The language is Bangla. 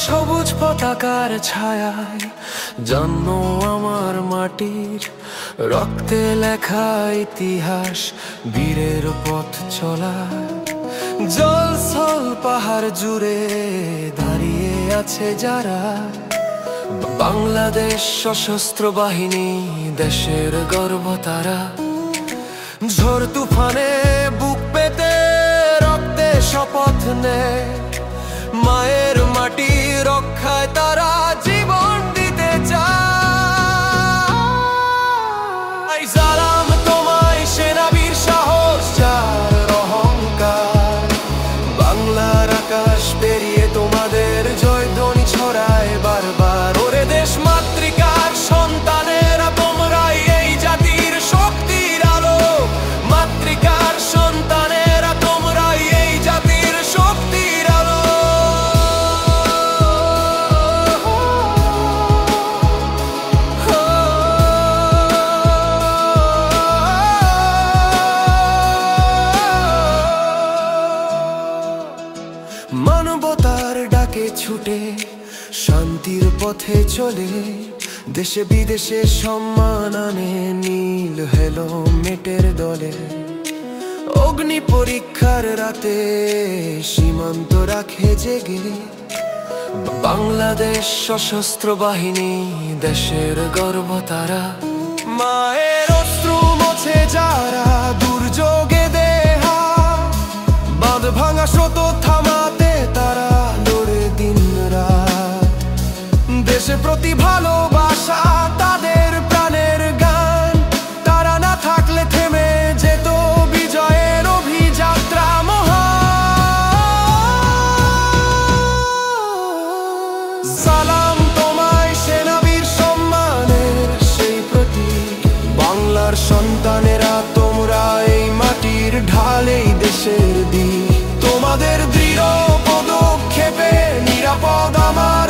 সবুজ পতাকার ছায়ায় জন্ম আমার মাটির, রক্তে লেখা ইতিহাস বীরের পথ চলা। জলস্থল পাহাড় জুড়ে দাঁড়িয়ে আছে যারা, বাংলাদেশ সশস্ত্র বাহিনী দেশের গর্ব তারা। ঝড় তুফানে বুক পেতে রক্তে শপথ নেয়, মায়ের মাটি রক্ষায় তারা জীবন দিতে চায়। সালাম তোমায় সেনাবীর সাহস যার অহংকার, বাংলার আকাশ পেরিয়ে তোমাদের জয়ধ্বনি ছড়ায় বারবার। ওরে দেশ মাতৃকার সন্তানেরা তোমরাই এই জাতির শক্তির আলো, মাতৃকার সন্তানেরা তোমরাই এই জাতির শক্তির আলো। মানবতার ডাকে ছুটে শান্তির পথে চলে, দেশে বিদেশে সম্মান আনে নীল হেলমেটের দলে। অগ্নি পরীক্ষার রাতে সীমান্ত রাখে জেগে, বাংলাদেশ সশস্ত্র বাহিনী দেশের গর্ব তারা। মায়ের অশ্রু মোছে যারা দুর্যোগে দেহা, বাঁধ ভাঙা স্রোত থামাতে তারা লড়ে দিন রাত। দেশের প্রতি ভালোবাসা তাদের প্রাণের গান, তারা না থাকলে থেমে যেত বিজয়ের অভিযাত্রা মহান। সালাম তোমায় সেনাবীর সম্মানের সেই প্রতীক, বাংলার সন্তানেরা তোমরা এই মাটির ঢালেই দেশের দিক। তোমাদের দৃঢ় পদক্ষেপে নিরাপদ আমার